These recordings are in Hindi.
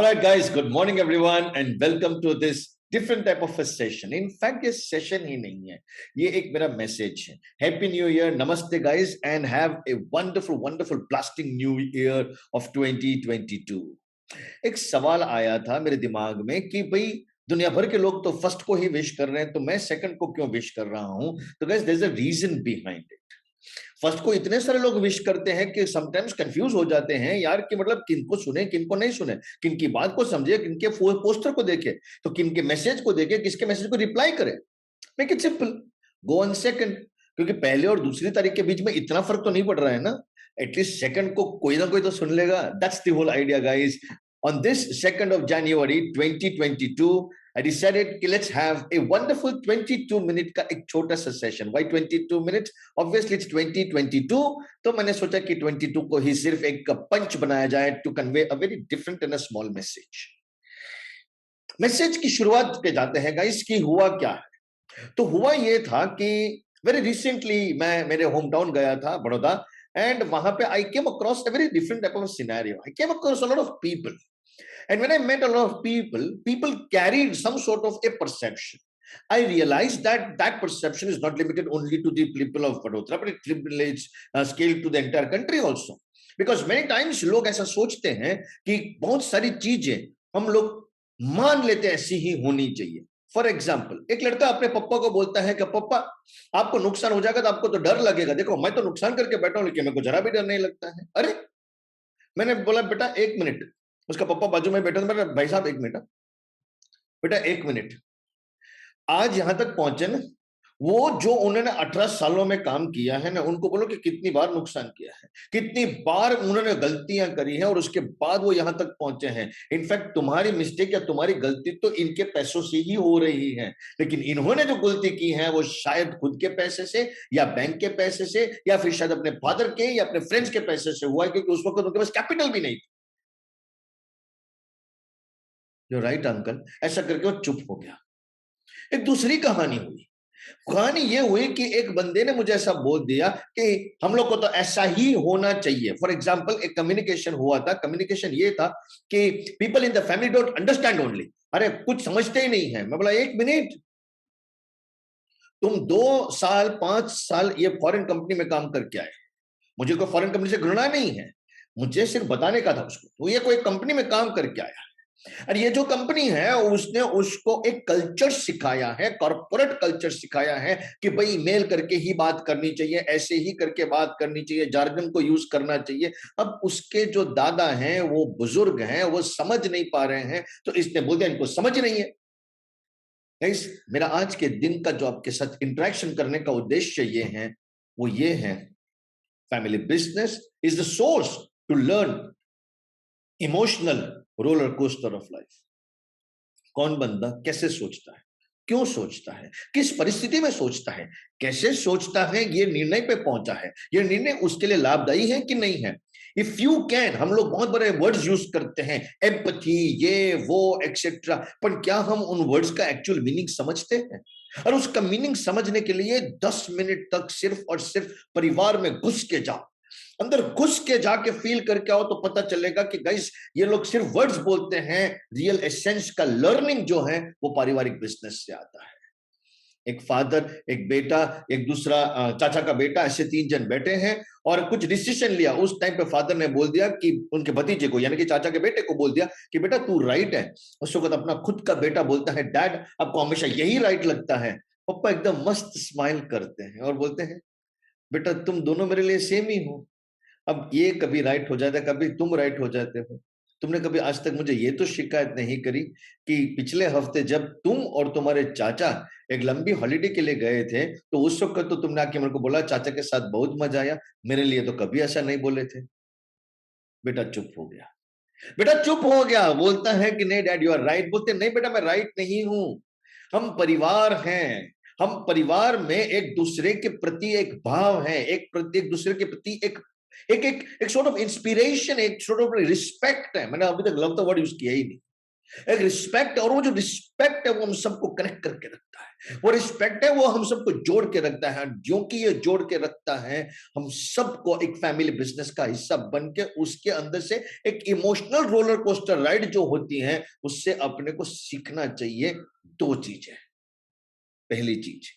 right, guys. Good morning, everyone, and welcome to this different type of a session. In fact, ये session ही नहीं है, ये एक मेरा message है. Happy New Year, Namaste, guys, and have a wonderful, wonderful blasting New Year of 2022. एक सवाल आया था मेरे दिमाग में कि भाई दुनिया भर के लोग तो फर्स्ट को ही विश कर रहे हैं, तो मैं सेकंड को क्यों विश कर रहा हूं? तो guys, there is a reason behind it. First को इतने सारे लोग विश करते हैं कि समटाइम्स कंफ्यूज हो जाते हैं यार कि मतलब किनको सुने किनको नहीं सुने, किनकी बात को समझे, किनके पोस्टर को देखे, तो किनके मैसेज को देखे, किसके मैसेज को रिप्लाई करे. Make it simple, go on second. क्योंकि पहले और दूसरी तारीख के बीच में इतना फर्क तो नहीं पड़ रहा है ना. एटलीस्ट सेकंड को कोई ना कोई तो सुन लेगा. That's the whole idea, guys. On this 2nd of January 2022, I decided कि let's have a wonderful 22 minute का एक छोटा सा session. Why 22 minutes? Obviously it's 2022. तो मैंने सोचा कि 22 को ही सिर्फ एक पंच बनाया जाए to convey a very different and a small message. Message की शुरुआत पे जाते हैं गाइस कि हुआ क्या है. तो हुआ ये था कि वेरी रिसेंटली मैं मेरे होम टाउन गया था, बड़ौदा, एंड वहां पे I came across a very different type of scenario. I came across a lot of people. And when I met a lot of people carried some sort of a perception. I realized that that perception is not limited only to the people of Vadodara, but it relates scale to the entire country also. Because many times लोग ऐसा सोचते हैं कि बहुत सारी चीजें हम लोग मान लेते हैं ऐसी ही होनी चाहिए. फॉर एग्जाम्पल, एक लड़का अपने पप्पा को बोलता है कि पप्पा आपको नुकसान हो जाएगा तो आपको तो डर लगेगा. देखो मैं तो नुकसान करके बैठा हूं लेकिन मेरे को जरा भी डर नहीं लगता है. अरे, मैंने बोला बेटा एक मिनट. उसका पप्पा बाजू में बैठा था. मेरा भाई साहब एक मिनट, बेटा एक मिनट. आज यहां तक पहुंचे ना, वो जो उन्होंने 18 सालों में काम किया है ना, उनको बोलो कि कितनी बार नुकसान किया है, कितनी बार उन्होंने गलतियां करी हैं और उसके बाद वो यहां तक पहुंचे हैं. इनफैक्ट तुम्हारी मिस्टेक या तुम्हारी गलती तो इनके पैसों से ही हो रही है, लेकिन इन्होंने जो गलती की है वो शायद खुद के पैसे से या बैंक के पैसे से या फिर शायद अपने फादर के या अपने फ्रेंड्स के पैसे से हुआ है, क्योंकि उस वक्त उनके पास कैपिटल भी नहीं. जो राइट अंकल, ऐसा करके वो चुप हो गया. एक दूसरी कहानी हुई. कहानी ये हुई कि एक बंदे ने मुझे ऐसा बोल दिया कि हम लोग को तो ऐसा ही होना चाहिए. फॉर एग्जांपल, एक कम्युनिकेशन हुआ था. कम्युनिकेशन ये था कि people in the family don't understand only. अरे कुछ समझते ही नहीं है. मैं बोला एक मिनट, तुम 2 साल 5 साल ये फॉरेन कंपनी में काम करके आए. मुझे कोई फॉरेन कंपनी से घृणा नहीं है, मुझे सिर्फ बताने का था उसको. तो ये कोई कंपनी में काम करके आया, और ये जो कंपनी है उसने उसको एक कल्चर सिखाया है, कॉर्पोरेट कल्चर सिखाया है कि भाई मेल करके ही बात करनी चाहिए, ऐसे ही करके बात करनी चाहिए, जार्गन को यूज करना चाहिए. अब उसके जो दादा हैं वो बुजुर्ग हैं, वो समझ नहीं पा रहे हैं, तो इसने बोल दिया इनको समझ नहीं है. गाइस, मेरा आज के दिन का जो आपके साथ इंटरेक्शन करने का उद्देश्य ये है, वो ये है, family business is the source to learn emotional roller coaster of life. कौन बंदा कैसे सोचता है, क्यों सोचता है, किस परिस्थिति में सोचता है, कैसे सोचता है, ये निर्णय पे पहुंचा है, ये निर्णय उसके लिए लाभदायी है कि नहीं है. इफ यू कैन, हम लोग बहुत बड़े वर्ड्स यूज करते हैं, एम्पैथी, ये वो एक्सेट्रा, पर क्या हम उन वर्ड्स का एक्चुअल मीनिंग समझते हैं? और उसका मीनिंग समझने के लिए 10 मिनट तक सिर्फ और सिर्फ परिवार में घुस के जाओ, अंदर घुस के जाके फील करके आओ, तो पता चलेगा कि गाइस ये लोग सिर्फ वर्ड्स बोलते हैं. रियल एसेंस का लर्निंग जो है वो पारिवारिक बिजनेस से आता है. एक फादर, एक बेटा, एक दूसरा चाचा का बेटा, ऐसे 3 जन बैठे हैं और कुछ डिसीजन लिया. उस टाइम पे फादर ने बोल दिया कि उनके भतीजे को, यानी कि चाचा के बेटे को बोल दिया कि बेटा तू राइट है. उस वक्त अपना खुद का बेटा बोलता है डैड आपको हमेशा यही राइट लगता है. पापा एकदम मस्त स्माइल करते हैं और बोलते हैं बेटा तुम दोनों मेरे लिए सेम ही हो. अब ये कभी राइट हो जाता है, कभी तुम राइट हो जाते हो. तुमने कभी आज तक मुझे ये तो शिकायत नहीं करी कि पिछले हफ्ते जब तुम और तुम्हारे चाचा एक लंबी हॉलिडे के लिए गए थे, तो उस वक्त तो तुमने आके मेरे को बोला चाचा के साथ बहुत मजा आया, मेरे लिए तो कभी ऐसा नहीं बोले थे. बेटा चुप हो गया. बेटा चुप हो गया. बोलता है कि नहीं डैड यू आर राइट. बोलते नहीं बेटा मैं राइट नहीं हूं. हम परिवार हैं, हम परिवार में एक दूसरे के प्रति एक भाव है, एक दूसरे के प्रति एक एक एक एक सॉर्ट ऑफ इंस्पिरेशन, एक सॉर्ट ऑफ रिस्पेक्ट है. मैंने अभी तक लव द वर्ड यूज किया ही नहीं. एक रिस्पेक्ट, और वो जो रिस्पेक्ट है वो हम सबको कनेक्ट करके रखता है। वो रिस्पेक्ट है वो हम सबको जोड़ के रखता है, जो कि ये जोड़ के रखता है हम सबको एक फैमिली बिजनेस का हिस्सा बन के उसके अंदर से एक इमोशनल रोलर कोस्टर राइड जो होती है उससे अपने को सीखना चाहिए। दो चीजें। पहली चीज,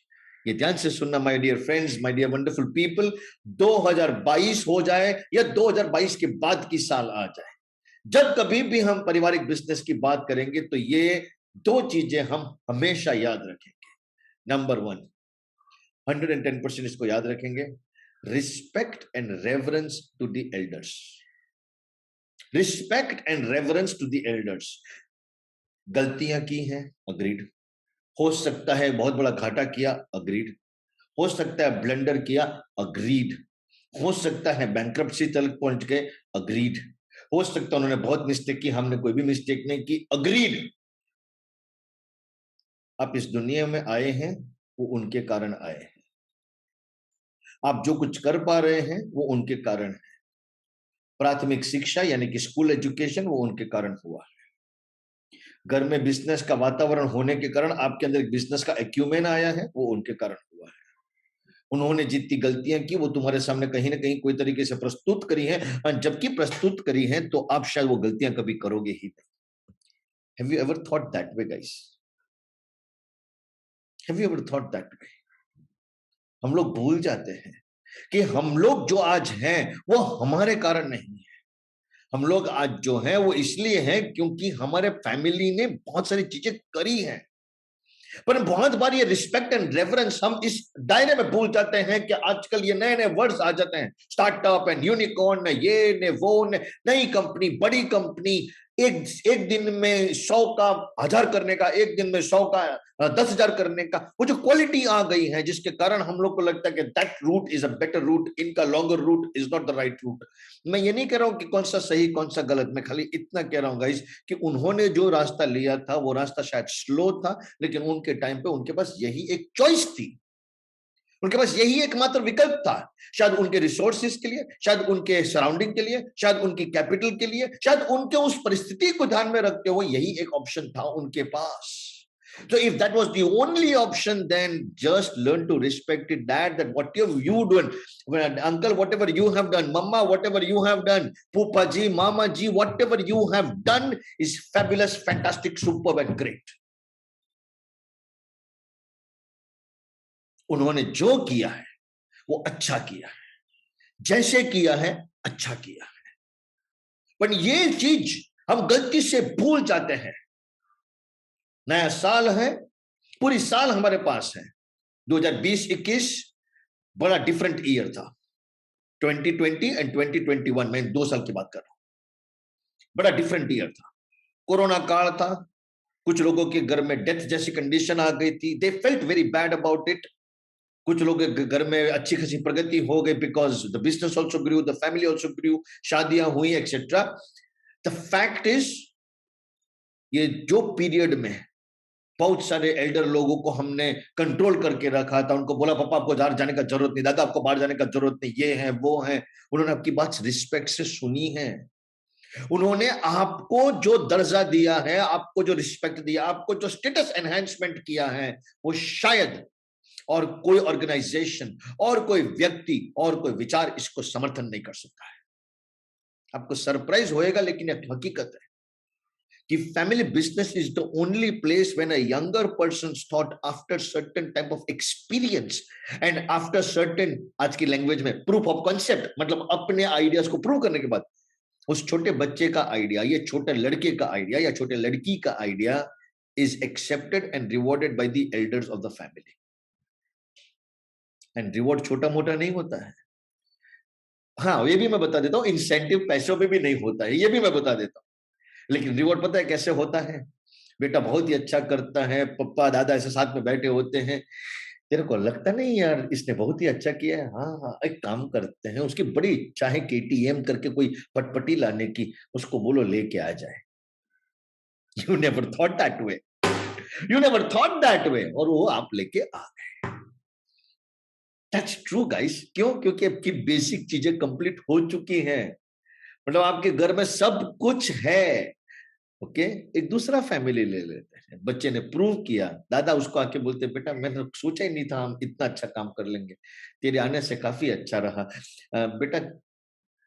ये ध्यान से सुनना my dear friends, my dear wonderful people, 2022 हो जाए या 2022 के बाद की साल आ जाए, जब कभी भी हम पारिवारिक बिजनेस की बात करेंगे तो ये दो चीजें हम हमेशा याद रखेंगे। नंबर वन, 110% इसको याद रखेंगे, respect and reverence to the elders. Respect and reverence to the elders. गलतियां की हैं, अग्रीड। हो सकता है बहुत बड़ा घाटा किया, अग्रीड। हो सकता है ब्लंडर किया, अग्रीड। हो सकता है बैंक्रप्सी तक पहुंच गए, अग्रीड। हो सकता है उन्होंने बहुत मिस्टेक की, हमने कोई भी मिस्टेक नहीं की, अग्रीड। आप इस दुनिया में आए हैं वो उनके कारण आए हैं। आप जो कुछ कर पा रहे हैं वो उनके कारण है। प्राथमिक शिक्षा यानी कि स्कूल एजुकेशन वो उनके कारण हुआ है। घर में बिजनेस का वातावरण होने के कारण आपके अंदर एक बिजनेस का एक्यूमेन आया है, वो उनके कारण हुआ है। उन्होंने जितनी गलतियां की वो तुम्हारे सामने कहीं ना कहीं कोई तरीके से प्रस्तुत करी है, और जबकि प्रस्तुत करी है तो आप शायद वो गलतियां कभी करोगे ही नहीं। Have you ever thought that way guys? Have you ever thought that way? हम लोग भूल जाते हैं कि हम लोग जो आज हैं वो हमारे कारण नहीं है। हम लोग आज जो हैं वो इसलिए हैं क्योंकि हमारे फैमिली ने बहुत सारी चीजें करी हैं। पर बहुत बार ये रिस्पेक्ट एंड रेफरेंस हम इस दायरे में भूल जाते हैं कि आजकल ये नए नए वर्ड्स आ जाते हैं, स्टार्टअप एंड यूनिकॉर्न, ये ने वो ने, नई कंपनी, बड़ी कंपनी, एक एक दिन में 100 का 1000 करने का, एक दिन में 100 का 10,000 करने का, वो जो क्वालिटी आ गई है जिसके कारण हम लोग को लगता है कि that route is a better route, इनका longer route is not the right route. मैं ये नहीं कह रहा हूं कि कौन सा सही कौन सा गलत, मैं खाली इतना कह रहा हूं गाइस कि उन्होंने जो रास्ता लिया था वो रास्ता शायद स्लो था, लेकिन उनके टाइम पे उनके पास यही एक चॉइस थी, उनके पास यही एकमात्र विकल्प था। शायद उनके रिसोर्सेज के लिए, शायद उनके सराउंडिंग के लिए, शायद उनकी कैपिटल के लिए, शायद उनके उस परिस्थिति को ध्यान में रखते हुए यही एक ऑप्शन था उनके पास। So if that was the only option, then just learn to respect it. That whatever you done, uncle, whatever you have done, mama, whatever you have done, pupa ji, mama ji, whatever you have done is fabulous, fantastic, superb, and great. उन्होंने जो किया है वो अच्छा किया है, जैसे किया है अच्छा किया है। पर ये चीज हम गलती से भूल जाते हैं। नया साल है, पूरी साल हमारे पास है, 2020-21 बड़ा डिफरेंट ईयर था। 2020 एंड 2021, मैं 2 साल की बात कर रहा हूं, बड़ा डिफरेंट ईयर था। कोरोना काल था, कुछ लोगों के घर में डेथ जैसी कंडीशन आ गई थी, they felt very bad about it. कुछ लोग घर में अच्छी खासी प्रगति हो गई because the business also grew, the family also grew, शादियां हुई एक्सेट्रा। द फैक्ट इज, ये जो पीरियड में बहुत सारे एल्डर लोगों को हमने कंट्रोल करके रखा था, उनको बोला पापा आपको बाहर जाने का जरूरत नहीं, दादा आपको बाहर जाने का जरूरत नहीं, ये है वो है, उन्होंने आपकी बात रिस्पेक्ट से सुनी है। उन्होंने आपको जो दर्जा दिया है, आपको जो रिस्पेक्ट दिया, आपको जो स्टेटस एनहांसमेंट किया है, वो शायद और कोई ऑर्गेनाइजेशन और कोई व्यक्ति और कोई विचार इसको समर्थन नहीं कर सकता है। आपको सरप्राइज होएगा, लेकिन एक हकीकत है कि family business is the only place when a younger person thought after certain type of experience and after certain, आज की लैंग्वेज में प्रूफ ऑफ कॉन्सेप्ट, मतलब अपने आइडियाज को प्रूव करने के बाद, उस छोटे बच्चे का आइडिया, ये छोटे लड़के का आइडिया या छोटे लड़की का idea is accepted and rewarded by the elders of the family. And reward छोटा मोटा नहीं होता है। हाँ, ये भी मैं बता देता हूँ, इंसेंटिव पैसों पे भी नहीं होता है, ये भी मैं बता देता हूँ। लेकिन रिवॉर्ड पता है कैसे होता है? बेटा बहुत ही अच्छा करता है, पप्पा दादा ऐसे साथ में बैठे होते हैं, तेरे को लगता नहीं यार इसने बहुत ही अच्छा किया है? हाँ हाँ, एक काम करते हैं, उसकी बड़ी इच्छा है केटीएम करके कोई पटपटी लाने की, उसको बोलो लेके आ जाए। You never thought that way, you never thought that way, और वो आप लेके आ गए। That's true guys. क्यों? क्योंकि आपकी बेसिक चीजें कंप्लीट हो चुकी हैं, मतलब आपके घर में सब कुछ है। ओके, एक दूसरा फैमिली ले लेते हैं। बच्चे ने प्रूव किया, दादा उसको आके बोलते, बेटा मैंने सोचा ही नहीं था हम इतना अच्छा काम कर लेंगे, तेरे आने से काफी अच्छा रहा। बेटा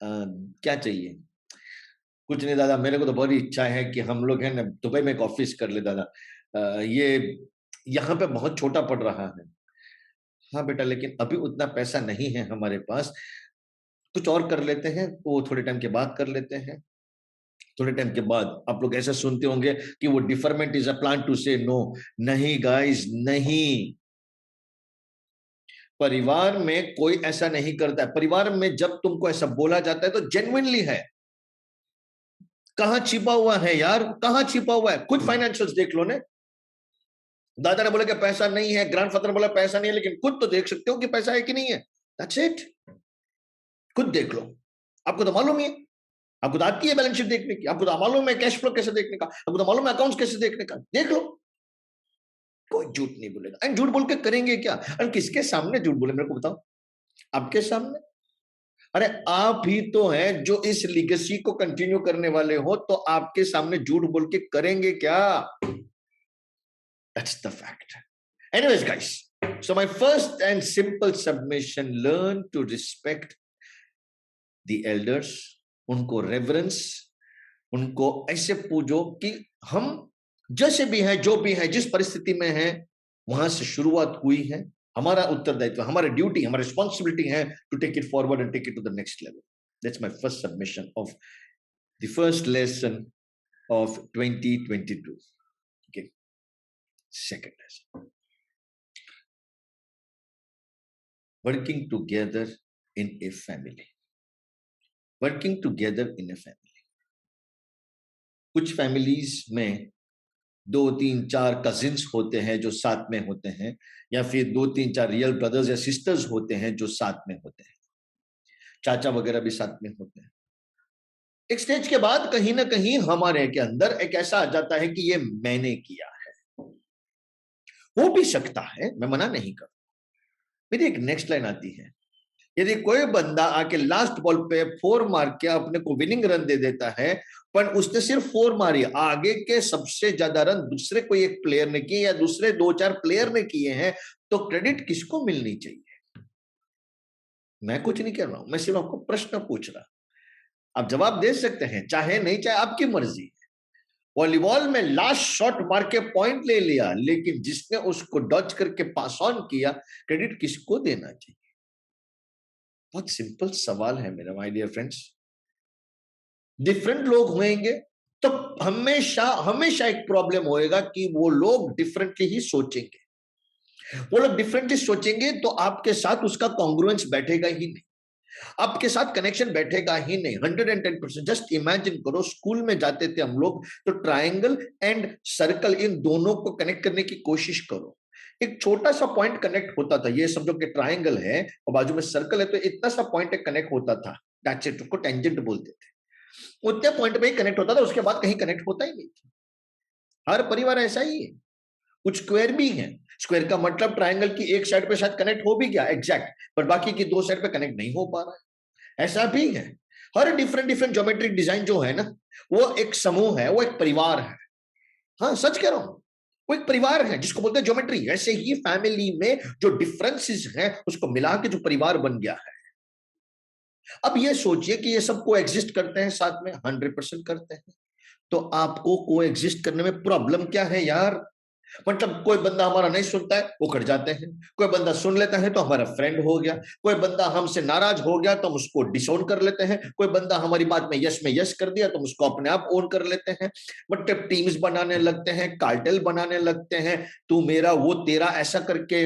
क्या चाहिए? कुछ नहीं दादा, मेरे को तो बड़ी इच्छा है कि हम लोग है ना दुबई में एक ऑफिस कर ले दादा। ये यहाँ पे बहुत छोटा पड़ रहा है। हाँ बेटा, लेकिन अभी उतना पैसा नहीं है हमारे पास, कुछ और कर लेते हैं, वो थोड़े टाइम के बाद कर लेते हैं। थोड़े टाइम के बाद आप लोग ऐसा सुनते होंगे कि वो deferment is a plan to say no. नहीं गाइस, नहीं। परिवार में कोई ऐसा नहीं करता है। परिवार में जब तुमको ऐसा बोला जाता है तो जेन्युइनली है। कहां छिपा हुआ है यार, कहां छिपा हुआ है? खुद फाइनेंशियल्स देख लो ने। दादा ने बोला कि पैसा नहीं है, ग्रैंडफादर ने बोला पैसा नहीं है, लेकिन खुद तो देख सकते हो कि पैसा है कि नहीं है। That's it. खुद देख लो, आपको तो मालूम ही है। आपको तो आती है बैलेंस शीट देखने की, आपको तो मालूम है कैश फ्लो कैसे देखने का, आपको तो मालूम है अकाउंट्स कैसे देखने का। देख लो, कोई झूठ नहीं बोलेगा। एंड झूठ बोल के करेंगे क्या? और किसके सामने झूठ बोले मेरे को बताओ? आपके सामने। अरे आप ही तो हैं जो इस लीगेसी को कंटिन्यू करने वाले हो, तो आपके सामने झूठ बोल के करेंगे क्या? That's the fact. Anyways guys, so my first and simple submission, learn to respect the elders। उनको रेवरेंस, उनको ऐसे पूजो कि हम जैसे भी हैं, जो भी है, जिस परिस्थिति में है, वहां से शुरुआत हुई है। हमारा उत्तरदायित्व, हमारा ड्यूटी, हमारी रिस्पॉन्सिबिलिटी है to take it forward and take it to the next level. That's my first submission of the first lesson of 2022। Okay, second lesson, working together in a family. Working together in a family. कुछ फैमिलीज में दो तीन चार कजिन्स होते हैं जो साथ में होते हैं, या फिर दो तीन चार रियल ब्रदर्स या सिस्टर्स होते हैं जो साथ में होते हैं, चाचा वगैरह भी साथ में होते हैं। एक स्टेज के बाद कहीं ना कहीं हमारे के अंदर एक ऐसा आ जाता है कि ये मैंने किया है। हो भी सकता है, मैं मना नहीं करता। मेरी एक नेक्स्ट लाइन आती है, यदि कोई बंदा आके लास्ट बॉल पे 4 मार के अपने को विनिंग रन दे देता है, पर उसने सिर्फ 4 मारी, आगे के सबसे ज्यादा रन दूसरे कोई एक प्लेयर ने किए या दूसरे 2-4 प्लेयर ने किए हैं, तो क्रेडिट किसको मिलनी चाहिए? मैं कुछ नहीं कह रहा हूं, मैं सिर्फ आपको प्रश्न पूछ रहा। आप जवाब दे सकते हैं, चाहे नहीं, चाहे आपकी मर्जी। वॉलीबॉल में लास्ट शॉट मार के पॉइंट ले लिया, लेकिन जिसने उसको डॉच करके पास ऑन किया, क्रेडिट किसको देना चाहिए? बहुत सिंपल सवाल है मेरा, माय डियर फ्रेंड्स। डिफरेंट लोग होंगे तो हमेशा हमेशा एक प्रॉब्लम होएगा कि वो लोग डिफरेंटली ही सोचेंगे। वो लोग डिफरेंटली सोचेंगे तो आपके साथ उसका कॉन्ग्रुएंस बैठेगा ही नहीं, आपके साथ कनेक्शन बैठेगा ही नहीं। 110%। जस्ट इमेजिन करो, स्कूल में जाते थे हम लोग, तो ट्रायंगल एंड सर्कल, इन दोनों को कनेक्ट करने की कोशिश करो। एक छोटा सा पॉइंट कनेक्ट होता था, ये समझो कि ट्रायंगल है और बाजू में सर्कल है, तो इतना सा पॉइंट एक कनेक्ट होता था। दैट्स इट, उसको टेंजेंट बोलते थे। उतने पॉइंट पे ही कनेक्ट होता था, उसके बाद कहीं कनेक्ट होता ही नहीं था। हर परिवार ऐसा ही है। कुछ स्क्वायर भी है, स्क्वायर का मतलब ट्रायंगल की एक साइड पे शायद कनेक्ट हो भी गया एग्जैक्ट, पर बाकी की दो साइड पे कनेक्ट नहीं हो पा रहा है। ऐसा भी है। हर डिफरेंट डिफरेंट ज्योमेट्रिक डिजाइन जो है ना, वो एक समूह है, वो एक परिवार है। हाँ, सच कह रहा हूं, वो एक परिवार है जिसको बोलते हैं ज्योमेट्री। ऐसे ही फैमिली में जो डिफरेंसेस हैं उसको मिला के जो परिवार बन गया है। अब ये सोचिए कि ये सब को एग्जिस्ट करते हैं साथ में, 100% करते हैं। तो आपको को एग्जिस्ट करने में प्रॉब्लम क्या है यार? मतलब कोई बंदा हमारा नहीं सुनता है, वो कट जाते हैं। कोई बंदा सुन लेता है तो हमारा फ्रेंड हो गया। कोई बंदा हमसे नाराज हो गया तो हम उसको डिसओन कर लेते हैं। कोई बंदा हमारी बात में यस कर दिया तो हम उसको अपने आप ओन कर लेते हैं। मतलब टीम्स बनाने लगते हैं, कार्टेल बनाने लगते हैं, तू मेरा वो तेरा, ऐसा करके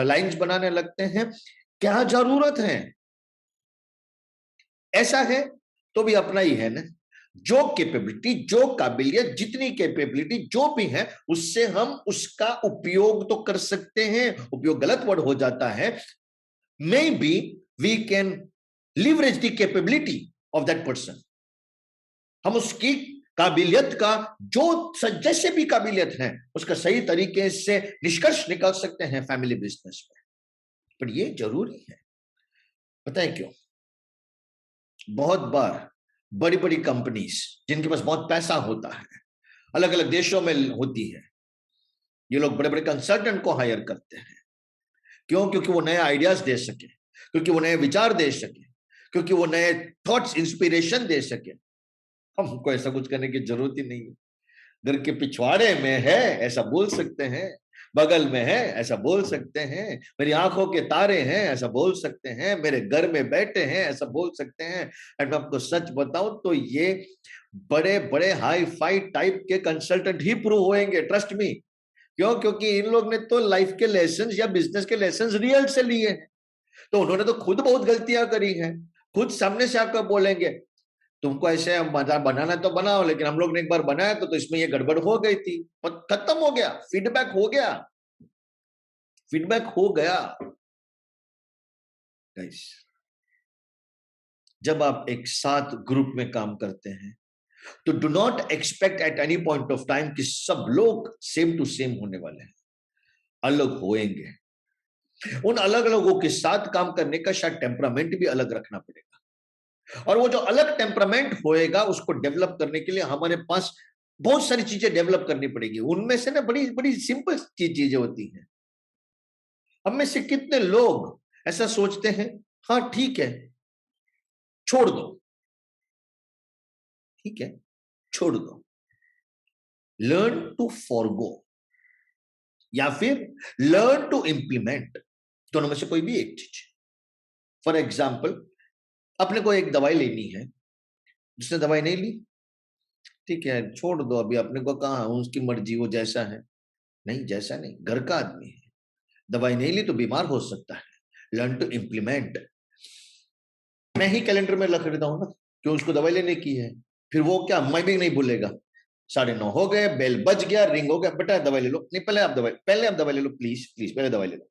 लाइंस बनाने लगते हैं। क्या जरूरत है? ऐसा है तो भी अपना ही है ना। जो कैपेबिलिटी, जो काबिलियत, जितनी कैपेबिलिटी जो भी है, उससे हम उसका उपयोग तो कर सकते हैं। उपयोग गलत वर्ड हो जाता है। Maybe we can leverage the capability of that person. हम उसकी काबिलियत का, जो जैसे भी काबिलियत है, उसका सही तरीके से निष्कर्ष निकाल सकते हैं फैमिली बिजनेस में। पर यह जरूरी है, पता है क्यों? बहुत बार बड़ी बड़ी कंपनीज जिनके पास बहुत पैसा होता है, अलग अलग देशों में होती है। ये लोग बड़े बड़े कंसल्टेंट को हायर करते हैं। क्यों? क्योंकि वो नए आइडियाज दे सके, क्योंकि वो नए विचार दे सके, क्योंकि वो नए थॉट्स इंस्पिरेशन दे सके। हमको ऐसा कुछ करने की जरूरत ही नहीं है। घर के पिछवाड़े में है ऐसा बोल सकते हैं, बगल में है ऐसा बोल सकते हैं, मेरी आंखों के तारे हैं ऐसा बोल सकते हैं, मेरे घर में बैठे हैं ऐसा बोल सकते हैं। एंड मैं आपको सच बताऊं तो ये बड़े बड़े हाई फाई टाइप के कंसल्टेंट ही प्रूव होंगे, ट्रस्ट मी। क्यों? क्योंकि इन लोग ने तो लाइफ के लेसन या बिजनेस के लेसन रियल से लिए हैं। तो उन्होंने तो खुद बहुत गलतियां करी हैं, खुद सामने से आकर बोलेंगे तुमको ऐसे मजा बनाना तो बनाओ, लेकिन हम लोग ने एक बार बनाया तो इसमें ये गड़बड़ हो गई थी, और खत्म हो गया, फीडबैक हो गया, फीडबैक हो गया। गाइस, जब आप एक साथ ग्रुप में काम करते हैं तो do not expect at any point of time कि सब लोग सेम टू सेम होने वाले हैं। अलग होएंगे। उन अलग लोगों के साथ काम करने का शायद टेम्परामेंट भी अलग रखना पड़ेगा, और वो जो अलग टेम्परामेंट होएगा उसको डेवलप करने के लिए हमारे पास बहुत सारी चीजें डेवलप करनी पड़ेगी। उनमें से ना बड़ी बड़ी सिंपल चीजें होती हैं। हम में से कितने लोग ऐसा सोचते हैं, हाँ ठीक है छोड़ दो, ठीक है छोड़ दो, लर्न टू फॉरगो या फिर लर्न टू इंप्लीमेंट, दोनों में से कोई भी एक चीज। फॉर एग्जाम्पल, अपने को एक दवाई लेनी है, जिसने दवाई नहीं ली, ठीक है छोड़ दो, अभी अपने को कहा उसकी मर्जी, वो जैसा है। नहीं, जैसा नहीं, घर का आदमी है, दवाई नहीं ली तो बीमार हो सकता है। Learn to implement. मैं ही कैलेंडर में रख देता हूं ना कि उसको दवाई लेने की है, फिर वो क्या मैं भी नहीं भूलेगा। 9:30 हो गए, बेल बज गया, रिंग हो गया, बेटा दवाई ले लो। नहीं, पहले आप दवाई ले लो, प्लीज प्लीज पहले दवाई ले लो।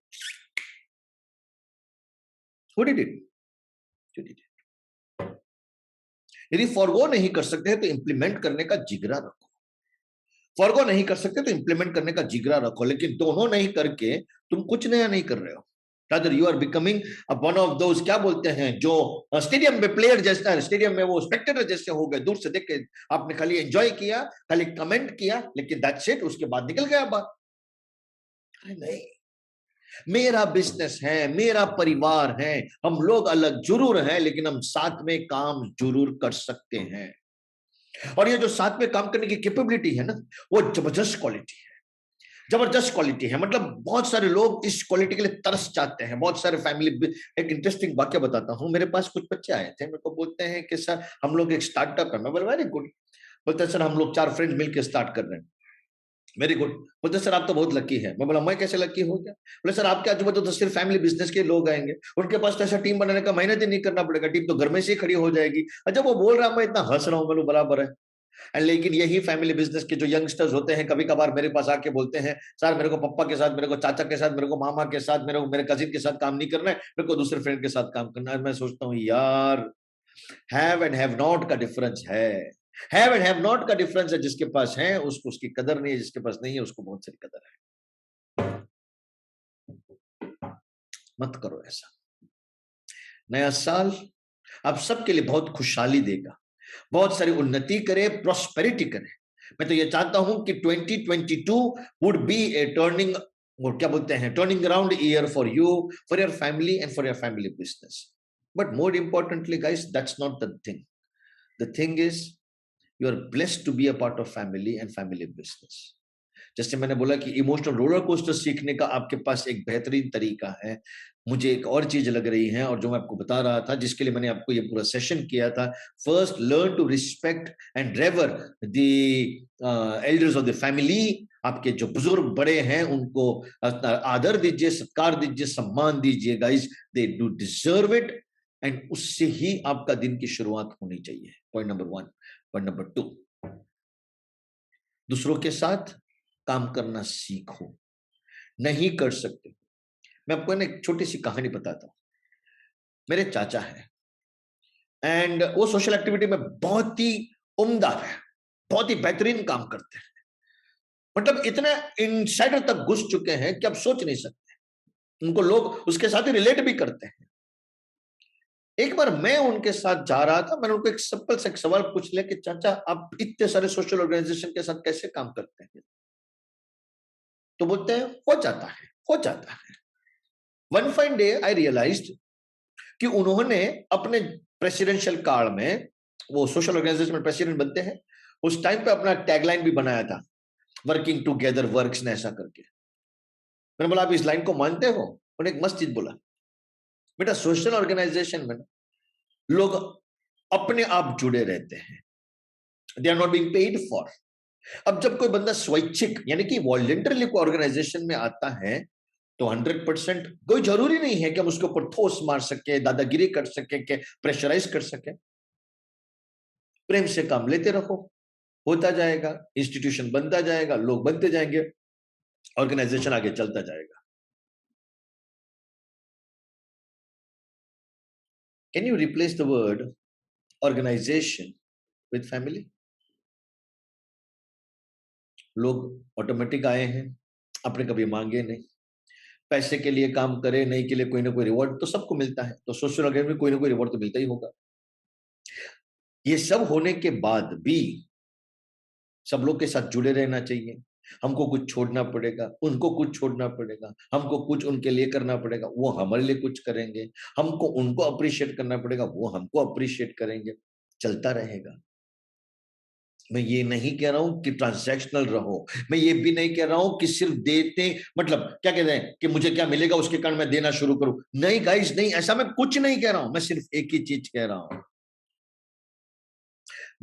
Who did it? Who did it? यदि फॉरगो नहीं कर सकते हैं तो इंप्लीमेंट करने का जिगरा रखो। फॉरगो नहीं कर सकते तो इंप्लीमेंट करने का जिगरा रखो, लेकिन दोनों नहीं करके तुम कुछ नया नहीं कर रहे हो। Rather you are becoming one of those, क्या बोलते हैं, जो स्टेडियम में प्लेयर जैसा है, स्टेडियम में वो स्पेक्टेटर जैसे हो गए, दूर से देख के आपने खाली एंजॉय किया, खाली कमेंट किया, लेकिन दैट्स इट, उसके बाद निकल गया बात। नहीं, मेरा बिजनेस है, मेरा परिवार है, हम लोग अलग जरूर हैं लेकिन हम साथ में काम जरूर कर सकते हैं। और ये जो साथ में काम करने की कैपेबिलिटी है ना, वो जबरदस्त क्वालिटी है, जबरदस्त क्वालिटी है। मतलब बहुत सारे लोग इस क्वालिटी के लिए तरस जाते हैं। बहुत सारे फैमिली, एक इंटरेस्टिंग वाक्य बताता हूँ। मेरे पास कुछ बच्चे आए थे, मेरे को बोलते हैं कि सर हम लोग एक स्टार्टअप है। मैं बोला वेरी गुड। बोलते हैं सर हम लोग 4 फ्रेंड मिलकर स्टार्ट कर रहे हैं। Very good. बोलते सर आप तो बहुत लकी है। मैं बोला मैं कैसे लकी हो गया? बोले सर आपके आजू बाजू तो सिर्फ फैमिली बिजनेस के लोग आएंगे, उनके पास तो ऐसा टीम बनाने का मेहनत ही नहीं करना पड़ेगा, टीम तो घर में से ही खड़ी हो जाएगी। अच्छा वो बोल रहा मैं इतना हंस रहा हूँ, बोलो बराबर है। लेकिन यही फैमिली बिजनेस के जो यंगस्टर्स होते हैं कभी कभार मेरे पास आके बोलते हैं सर मेरे को पापा के साथ, मेरे को चाचा के साथ, मेरे को मामा के साथ, मेरे को मेरे कजिन के साथ काम नहीं करना है, मेरे को दूसरे फ्रेंड के साथ काम करना है। मैं सोचता हूँ यार, हैव एंड हैव नॉट का डिफरेंस है। हैव एंड हैव नॉट का डिफरेंस है, जिसके पास है उसको उसकी कदर नहीं है, जिसके पास नहीं है उसको बहुत सारी कदर है। मत करो ऐसा। नया साल आप सबके लिए बहुत खुशहाली देगा, बहुत सारी उन्नति करे, प्रॉस्पेरिटी करे। मैं तो ये चाहता हूं कि 2022 वुड बी ए टर्निंग, और क्या बोलते हैं, turning around year for you, for your family and for your family business. But more importantly guys, that's not the thing. The thing is you are blessed to be a part of family and family business. जैसे मैंने बोला कि इमोशनल रोलर कोस्टर सीखने का आपके पास एक बेहतरीन तरीका है। मुझे एक और चीज लग रही है, और जो मैं आपको बता रहा था, जिसके लिए मैंने आपको ये पूरा सेशन किया था। First, learn to respect and revere the elders of the family. आपके जो बुजुर्ग बड़े हैं उनको आदर दीजिए, सत्कार दीजिए, सम्मान दीजिए। Guys, they do deserve it. And उससे ही आपका दिन की शुरुआत होनी चाहिए। Point number 1। पॉइंट नंबर 2, दूसरों के साथ काम करना सीखो। नहीं कर सकते, मैं आपको ना एक छोटी सी कहानी बताता हूं। मेरे चाचा है, एंड वो सोशल एक्टिविटी में बहुत ही उम्दा है, बहुत ही बेहतरीन काम करते हैं। मतलब इतने इनसाइडर तक घुस चुके हैं कि आप सोच नहीं सकते। उनको लोग उसके साथ ही रिलेट भी करते हैं। एक बार मैं उनके साथ जा रहा था, मैंने उनको एक सिंपल सा एक सवाल पूछ लिया कि चाचा आप इतने सारे सोशल ऑर्गेनाइजेशन के साथ कैसे काम करते हैं? तो बोलते हैं हो जाता है, हो जाता है। One fine day I realised कि उन्होंने अपने प्रेसिडेंशियल काल में, वो सोशल ऑर्गेनाइजेशन में प्रेसिडेंट बनते हैं, उस टाइम पे अपना टैगलाइन भी बनाया था, वर्किंग टुगेदर वर्क्स ने, ऐसा करके। मैंने बोला आप इस लाइन को मानते हो? उन्होंने एक मस्त चीज बोला, बेटा सोशल ऑर्गेनाइजेशन में लोग अपने आप जुड़े रहते हैं, they are not being paid for. अब जब कोई बंदा स्वैच्छिक यानी कि वॉलंटरली कोई ऑर्गेनाइजेशन में आता है, तो 100% कोई जरूरी नहीं है कि हम उसके ऊपर ठोस मार सके, दादागिरी कर सके, के प्रेशराइज कर सके। प्रेम से काम लेते रहो, होता जाएगा, इंस्टीट्यूशन बनता जाएगा, लोग बनते जाएंगे, ऑर्गेनाइजेशन आगे चलता जाएगा। Can you replace the word organisation with family? लोग ऑटोमेटिक आए हैं, आपने कभी मांगे नहीं, पैसे के लिए काम करे नहीं के लिए कोई ना कोई रिवॉर्ड तो सबको मिलता है, तो सोशल ऑर्गेनाइजेशन में कोई ना कोई रिवॉर्ड तो मिलता ही होगा। ये सब होने के बाद भी सब लोग के साथ जुड़े रहना चाहिए। हमको कुछ छोड़ना पड़ेगा, उनको कुछ छोड़ना पड़ेगा, हमको कुछ उनके लिए करना पड़ेगा, वो हमारे लिए कुछ करेंगे, हमको उनको अप्रिशिएट करना पड़ेगा, वो हमको अप्रिशिएट करेंगे, चलता रहेगा। मैं ये नहीं कह रहा हूं कि ट्रांजैक्शनल रहो, मैं ये भी नहीं कह रहा हूं कि सिर्फ देते, मतलब क्या कहते हैं कि मुझे क्या मिलेगा उसके कारण मैं देना शुरू करूं। नहीं गाइस, नहीं, ऐसा मैं कुछ नहीं कह रहा हूं। मैं सिर्फ एक ही चीज कह रहा हूं,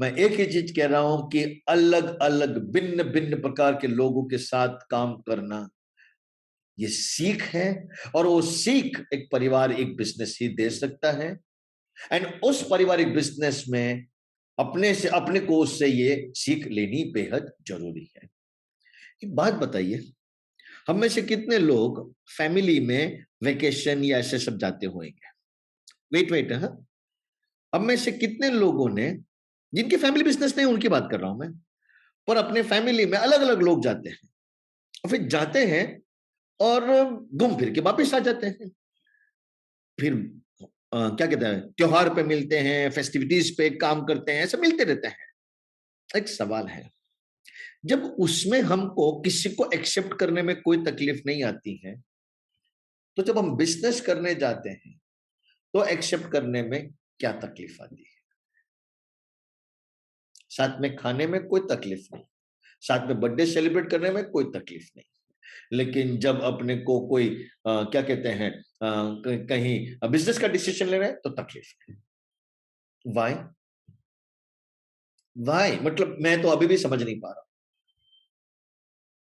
मैं एक ही चीज कह रहा हूं कि अलग अलग भिन्न भिन्न प्रकार के लोगों के साथ काम करना ये सीख है, और वो सीख एक परिवार, एक बिजनेस ही दे सकता है। एंड उस पारिवारिक बिजनेस में अपने से, अपने को उससे ये सीख लेनी बेहद जरूरी है। एक बात बताइए, हम में से कितने लोग फैमिली में वेकेशन या ऐसे सब जाते होंगे? वेट वेट, हाँ, हम में से कितने लोगों ने, जिनकी फैमिली बिजनेस नहीं उनकी बात कर रहा हूं मैं, पर अपने फैमिली में अलग अलग लोग जाते हैं, और फिर जाते हैं और घूम फिर के वापिस आ जाते हैं। फिर क्या कहते हैं, त्योहार पे मिलते हैं, फेस्टिविटीज पे काम करते हैं, ऐसे मिलते रहते हैं। एक सवाल है, जब उसमें हमको किसी को एक्सेप्ट करने में कोई तकलीफ नहीं आती है, तो जब हम बिजनेस करने जाते हैं तो एक्सेप्ट करने में क्या तकलीफ आती है? साथ में खाने में कोई तकलीफ नहीं, साथ में बर्थडे सेलिब्रेट करने में कोई तकलीफ नहीं, लेकिन जब अपने को कोई क्या कहते हैं कहीं बिजनेस का डिसीजन ले रहे हैं तो तकलीफ है। वाई? वाई मतलब मैं तो अभी भी समझ नहीं पा रहा।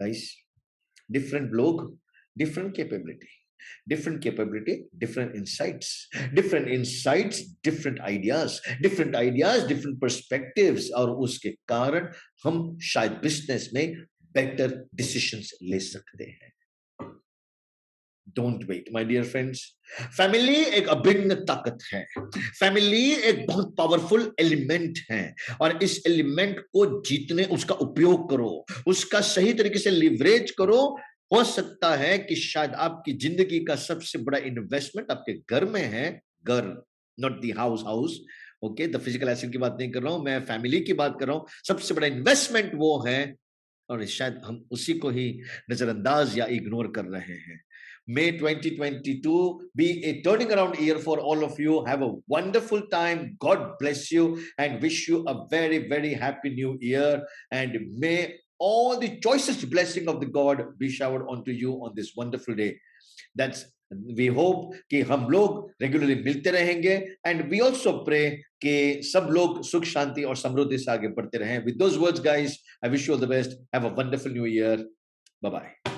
गाइस, डिफरेंट लोग, different capability, different capability, different insights, different ideas, different perspectives, और उसके कारण हम शायद बिजनेस में बेटर डिसीजंस ले सकते हैं। Don't wait my dear friends, family एक अभिन्न ताकत है, फैमिली एक बहुत पावरफुल एलिमेंट है, और इस एलिमेंट को जीतने, उसका उपयोग करो, उसका सही तरीके से लिवरेज करो। हो सकता है कि शायद आपकी जिंदगी का सबसे बड़ा इन्वेस्टमेंट आपके घर में है, घर, not the house, okay, the physical asset की बात नहीं कर रहा हूं मैं, फैमिली की बात कर रहा हूं। सबसे बड़ा इन्वेस्टमेंट वो है, और शायद हम उसी को ही नजरअंदाज या इग्नोर कर रहे हैं। May 2022 be a turning around year for all of you. Have a wonderful time. God bless you and wish you a very, very happy new year. And may all the choicest blessing of the God be showered onto you on this wonderful day. That's we hope कि हम लोग रेगुलरली मिलते रहेंगे, एंड वी ऑल्सो प्रे कि सब लोग सुख शांति और समृद्धि से आगे बढ़ते रहें। With those words guys, I wish you all the best, have a wonderful new year, bye bye.